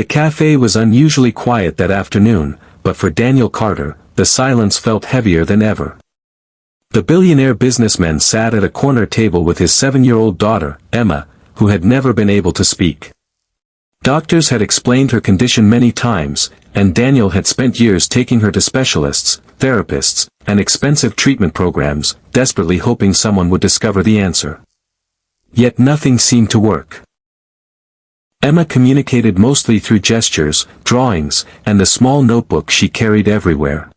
The cafe was unusually quiet that afternoon, but for Daniel Carter, the silence felt heavier than ever. The billionaire businessman sat at a corner table with his 7-year-old daughter, Emma, who had never been able to speak. Doctors had explained her condition many times, and Daniel had spent years taking her to specialists, therapists, and expensive treatment programs, desperately hoping someone would discover the answer. Yet nothing seemed to work. Emma communicated mostly through gestures, drawings, and the small notebook she carried everywhere.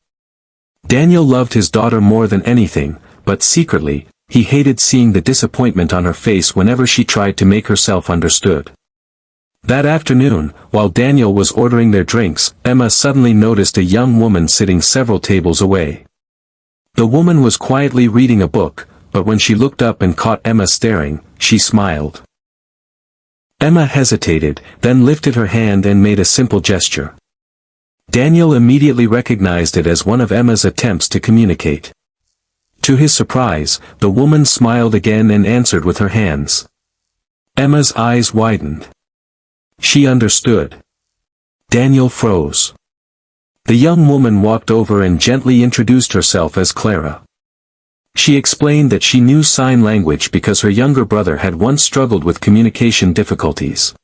Daniel loved his daughter more than anything, but secretly, he hated seeing the disappointment on her face whenever she tried to make herself understood. That afternoon, while Daniel was ordering their drinks, Emma suddenly noticed a young woman sitting several tables away. The woman was quietly reading a book, but when she looked up and caught Emma staring, she smiled. Emma hesitated, then lifted her hand and made a simple gesture. Daniel immediately recognized it as one of Emma's attempts to communicate. To his surprise, the woman smiled again and answered with her hands. Emma's eyes widened. She understood. Daniel froze. The young woman walked over and gently introduced herself as Clara. She explained that she knew sign language because her younger brother had once struggled with communication difficulties.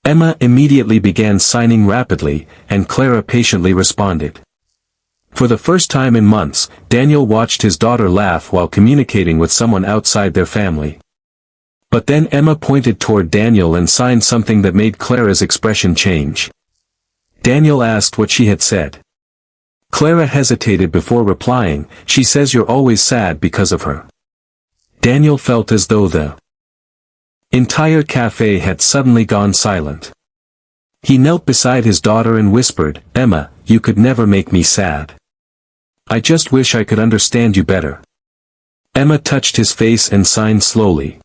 Emma immediately began signing rapidly, and Clara patiently responded. For the first time in months, Daniel watched his daughter laugh while communicating with someone outside their family. But then Emma pointed toward Daniel and signed something that made Clara's expression change. Daniel asked what she had said. Clara hesitated before replying, "She says you're always sad because of her." Daniel felt as though the entire cafe had suddenly gone silent. He knelt beside his daughter and whispered, "Emma, you could never make me sad. I just wish I could understand you better." Emma touched his face and signed slowly.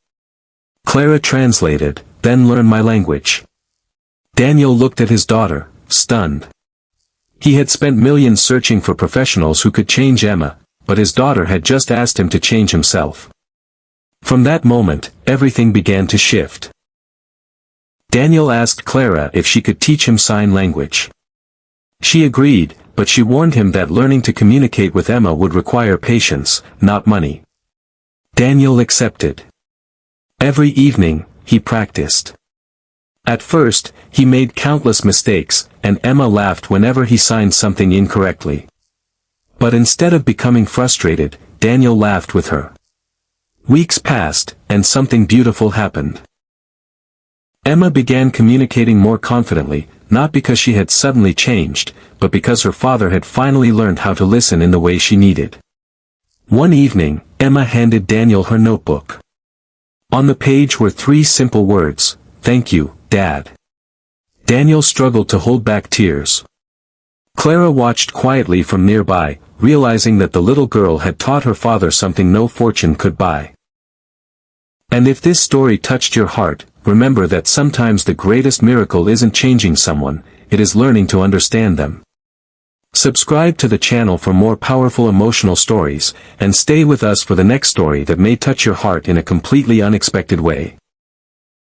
Clara translated, "Then learn my language." Daniel looked at his daughter, stunned. He had spent millions searching for professionals who could change Emma, but his daughter had just asked him to change himself. From that moment, everything began to shift. Daniel asked Clara if she could teach him sign language. She agreed, but she warned him that learning to communicate with Emma would require patience, not money. Daniel accepted. Every evening, he practiced. At first, he made countless mistakes, and Emma laughed whenever he signed something incorrectly. But instead of becoming frustrated, Daniel laughed with her. Weeks passed, and something beautiful happened. Emma began communicating more confidently, not because she had suddenly changed, but because her father had finally learned how to listen in the way she needed. One evening, Emma handed Daniel her notebook. On the page were 3 simple words, "Thank you, Dad." Daniel struggled to hold back tears. Clara watched quietly from nearby, realizing that the little girl had taught her father something no fortune could buy. And if this story touched your heart, remember that sometimes the greatest miracle isn't changing someone, it is learning to understand them. Subscribe to the channel for more powerful emotional stories, and stay with us for the next story that may touch your heart in a completely unexpected way.